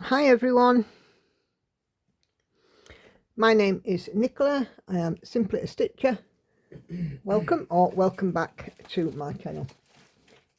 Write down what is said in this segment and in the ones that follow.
Hi everyone, my name is Nicola. I am simply a stitcher. Welcome back to my channel.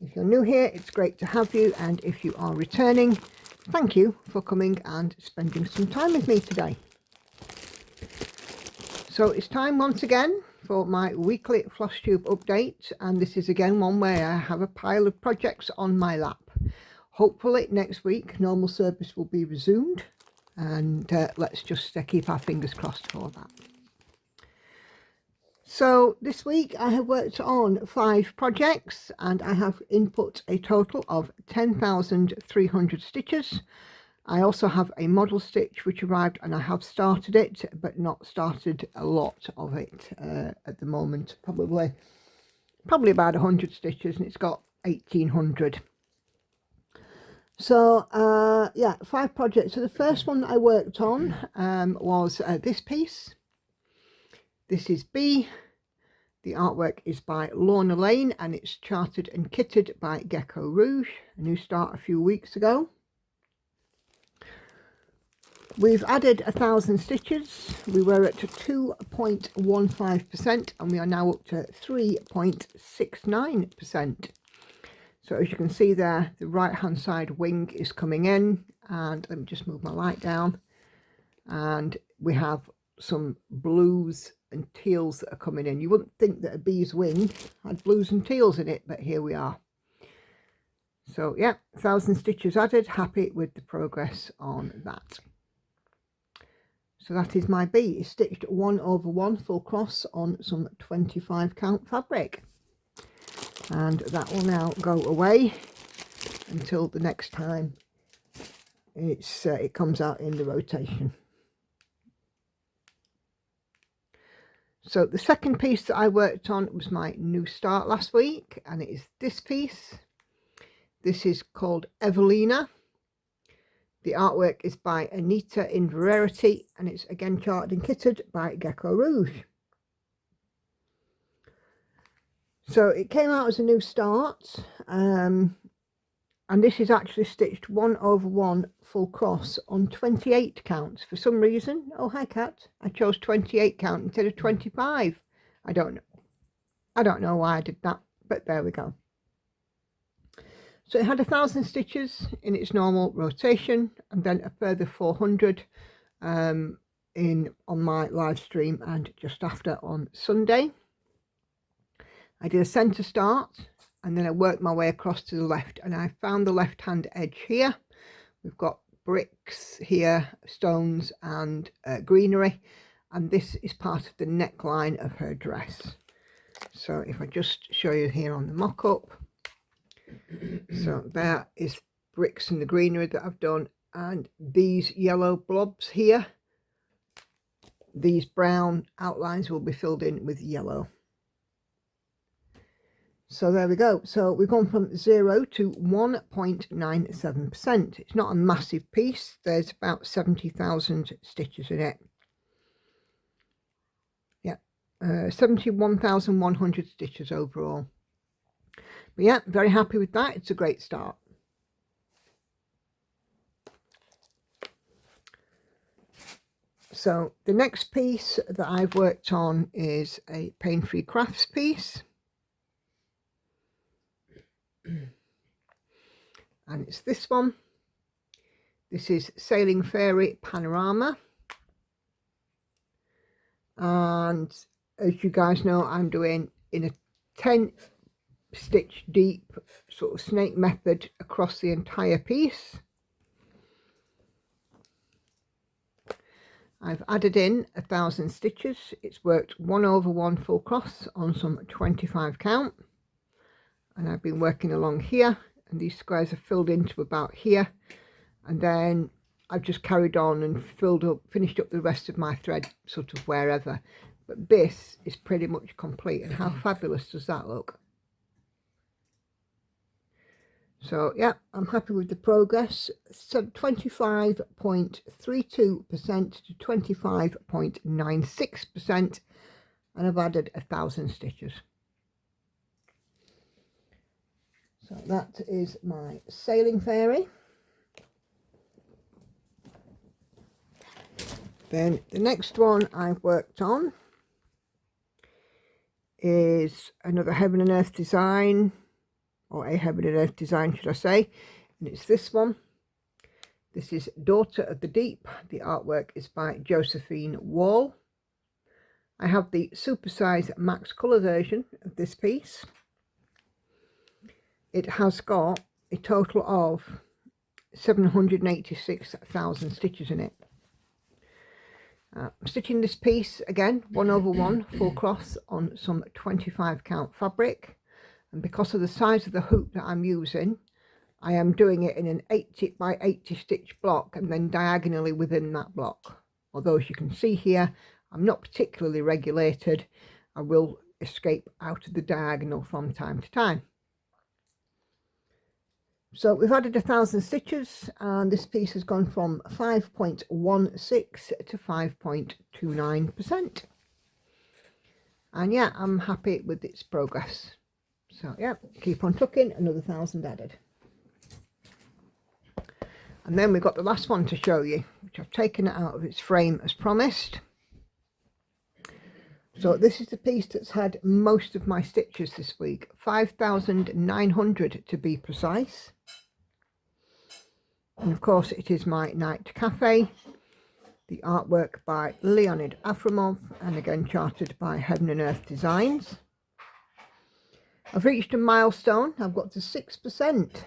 If you're new here, it's great to have you, and if you are returning, thank you for coming and spending some time with me today. So it's time once again for my weekly Flosstube update, and this is again one where I have a pile of projects on my lap. Hopefully next week normal service will be resumed, and let's just keep our fingers crossed for that. So this week I have worked on 5 projects and I have input a total of 10,300 stitches. I also have a model stitch which arrived, and I have started it but not started a lot of it at the moment. Probably about 100 stitches, and it's got 1,800. So yeah, 5 projects. So the first one that I worked on was this piece. This is B. The artwork is by Lorna Laine and it's charted and kitted by Geckorouge, a new start a few weeks ago. We've added 1,000 stitches. We were at 2.15% and we are now up to 3.69%. So as you can see there, the right hand side wing is coming in, and let me just move my light down, and we have some blues and teals that are coming in. You wouldn't think that a bee's wing had blues and teals in it, but here we are. So yeah, 1,000 stitches added. Happy with the progress on that. So that is my bee. It's stitched 1/1 full cross on some 25 count fabric. And that will now go away until the next time it comes out in the rotation. So the second piece that I worked on was my new start last week, and it is this piece. This is called Evelina. The artwork is by Anita in Rarity, and it's again charted and kitted by Geckorouge. So it came out as a new start, and this is actually stitched 1/1 full cross on 28 counts. For some reason, oh hi cat, I chose 28 count instead of 25. I don't know why I did that, but there we go. So it had 1,000 stitches in its normal rotation, and then a further 400 on my live stream and just after on Sunday. I did a centre start and then I worked my way across to the left, and I found the left hand edge here. We've got bricks here, stones and greenery, and this is part of the neckline of her dress. So if I just show you here on the mock-up, so there is bricks and the greenery that I've done, and these yellow blobs here, these brown outlines will be filled in with yellow. So there we go. So we've gone from 0 to 1.97%. It's not a massive piece. There's about 70,000 stitches in it. Yeah, 71,100 stitches overall. But yeah, very happy with that. It's a great start. So the next piece that I've worked on is a Paine Free Crafts piece. And it's this one. This is Sailing Fairy Panorama, and as you guys know, I'm doing in a 10 stitch deep sort of snake method across the entire piece. I've added in 1,000 stitches. It's worked 1/1 full cross on some 25 count, and I've been working along here, and these squares are filled into about here, and then I've just carried on and finished up the rest of my thread sort of wherever. But this is pretty much complete, and how fabulous does that look? So yeah, I'm happy with the progress. So 25.32% to 25.96%, and I've added 1,000 stitches. So that is my Sailing Fairy. Then the next one I've worked on is another Heaven and Earth design, or a Heaven and Earth design should I say, and it's this one. This is Daughter of the Deep. The artwork is by Josephine Wall. I have the supersize max colour version of this piece. It has got a total of 786,000 stitches in it. I'm stitching this piece again 1/1 full cloth on some 25 count fabric, and because of the size of the hoop that I'm using, I am doing it in an 80 by 80 stitch block and then diagonally within that block. Although as you can see here, I'm not particularly regulated. I will escape out of the diagonal from time to time. So we've added 1,000 stitches, and this piece has gone from 5.16 to 5.29%. And yeah, I'm happy with its progress. So yeah, keep on tucking, another 1,000 added. And then we've got the last one to show you, which I've taken it out of its frame as promised. So this is the piece that's had most of my stitches this week, 5,900 to be precise. And of course it is my Night Cafe, the artwork by Leonid Afremov, and again charted by Heaven and Earth Designs. I've reached a milestone. I've got to 6%.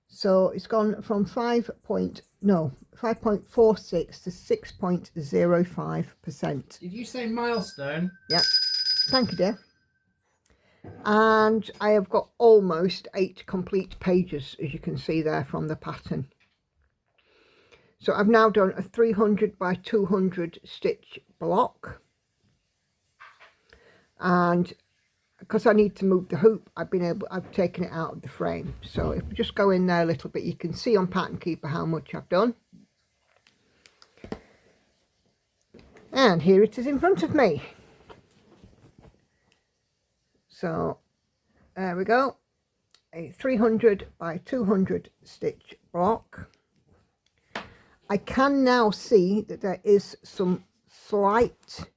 So it's gone from 5.46 to 6.05%. Did you say milestone? Yeah. Thank you, dear. And I have got almost 8 complete pages, as you can see there from the pattern. So I've now done a 300 by 200 stitch block. And because I need to move the hoop, I've taken it out of the frame. So if we just go in there a little bit, you can see on Pattern Keeper how much I've done. And here it is in front of me. So there we go, a 300 by 200 stitch block. I can now see that there is some slight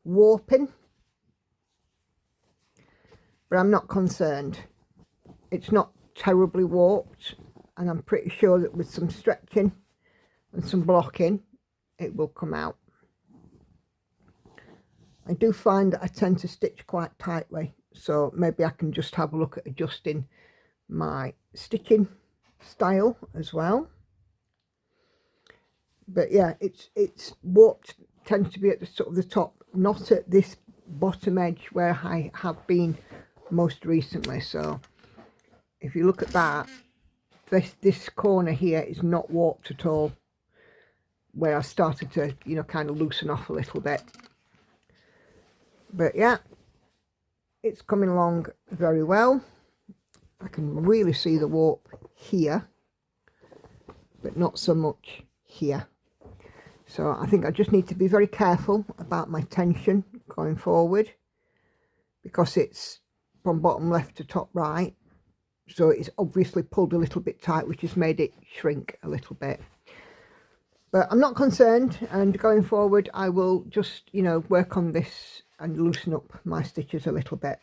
warping, but I'm not concerned. It's not terribly warped, and I'm pretty sure that with some stretching and some blocking it will come out. I do find that I tend to stitch quite tightly, so maybe I can just have a look at adjusting my stitching style as well. But yeah, it's warped, tends to be at the sort of the top, not at this bottom edge where I have been most recently. So if you look at that, this corner here is not warped at all, where I started to, you know, kind of loosen off a little bit. But yeah, it's coming along very well. I can really see the warp here, but not so much here. So I think I just need to be very careful about my tension going forward, because it's from bottom left to top right. So it's obviously pulled a little bit tight, which has made it shrink a little bit. But I'm not concerned, and going forward I will just, you know, work on this and loosen up my stitches a little bit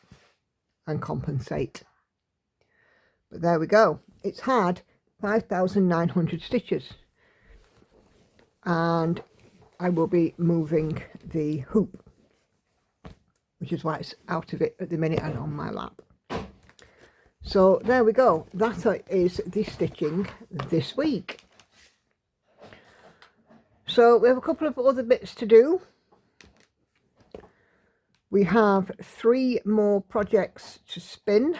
and compensate. But there we go. It's had 5,900 stitches, and I will be moving the hoop, which is why it's out of it at the minute and on my lap. So there we go. That is the stitching this week. So we have a couple of other bits to do. We have 3 more projects to spin.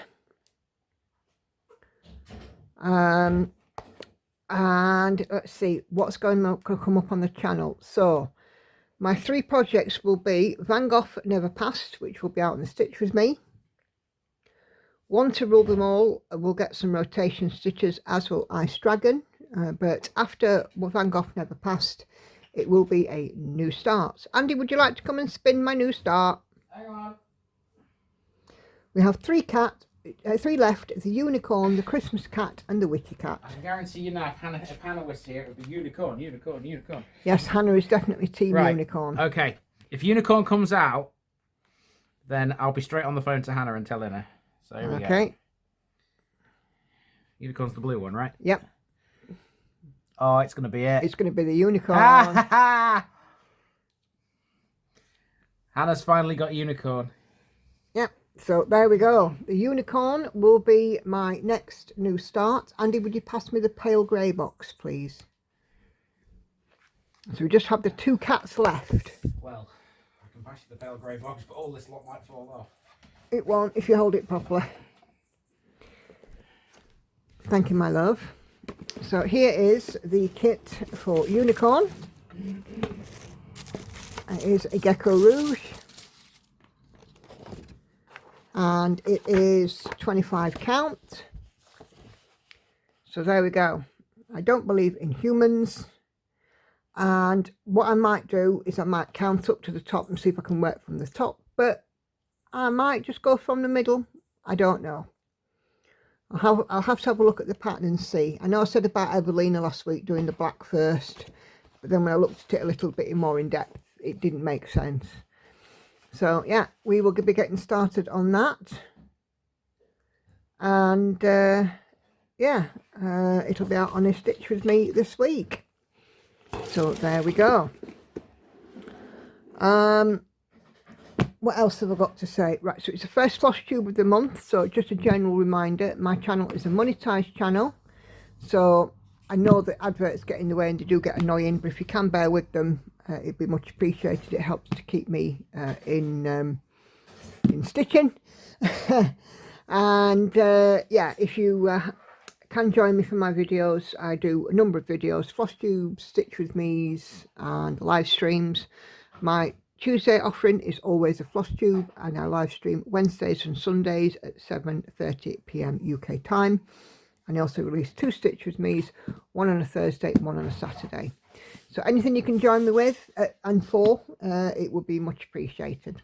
And let's see what's going to come up on the channel. So my 3 projects will be Van Gogh Never Passed, which will be out in the stitch with me. One to Rule Them All, we'll get some rotation stitches, as will Ice Dragon. But after Van Gogh Never Passed, it will be a new start. Andy, would you like to come and spin my new start? Hang on. We have 3 cat, three left: the unicorn, the Christmas cat, and the witchy cat. I can guarantee you now, if Hannah was here, it would be unicorn, unicorn, unicorn. Yes, Hannah is definitely team unicorn. Okay, if unicorn comes out, then I'll be straight on the phone to Hannah and telling her. So here we go. Okay. Unicorn's the blue one, right? Yep. Oh, it's going to be it. It's going to be the unicorn. Hannah's finally got unicorn. Yep. So there we go. The unicorn will be my next new start. Andy, would you pass me the pale grey box, please? So we just have the two cats left. Well, I can pass you the pale grey box, but all this lot might fall off. It won't if you hold it properly. Thank you, my love. So here is the kit for unicorn. It is a Geckorouge. And it is 25 count. So there we go. I don't believe in humans. And what I might do is I might count up to the top and see if I can work from the top. But I might just go from the middle. I don't know. I'll have to have a look at the pattern and see. I know I said about Evelina last week doing the black first. But then when I looked at it a little bit more in depth, it didn't make sense. So yeah, we will be getting started on that. And yeah, it'll be out on a stitch with me this week. So there we go. What else have I got to say? Right, so it's the first Flosstube of the month. So just a general reminder, my channel is a monetized channel. So I know that adverts get in the way and they do get annoying, but if you can bear with them, it'd be much appreciated. It helps to keep me in stitching. And yeah, if you can join me for my videos, I do a number of videos: Flosstube, Stitch with Me's, and live streams. My Tuesday offering is always a Flosstube, and I live stream Wednesdays and Sundays at 7:30 p.m. UK time. And I also release 2 Stitch with Me's, one on a Thursday and one on a Saturday. So anything you can join me with and for, it would be much appreciated.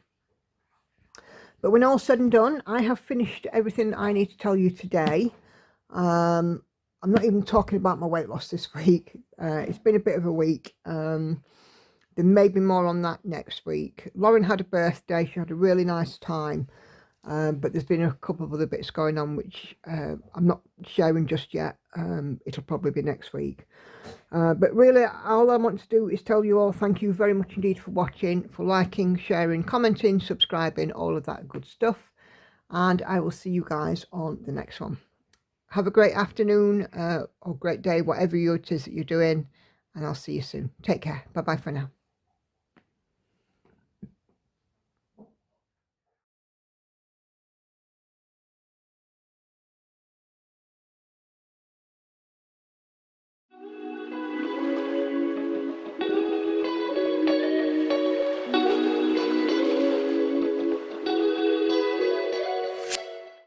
But when all's said and done, I have finished everything I need to tell you today. I'm not even talking about my weight loss this week. It's been a bit of a week. There may be more on that next week. Lauren had a birthday. She had a really nice time. But there's been a couple of other bits going on which I'm not sharing just yet. It'll probably be next week. But really, all I want to do is tell you all thank you very much indeed for watching, for liking, sharing, commenting, subscribing, all of that good stuff. And I will see you guys on the next one. Have a great afternoon or great day, whatever it is that you're doing. And I'll see you soon. Take care. Bye-bye for now.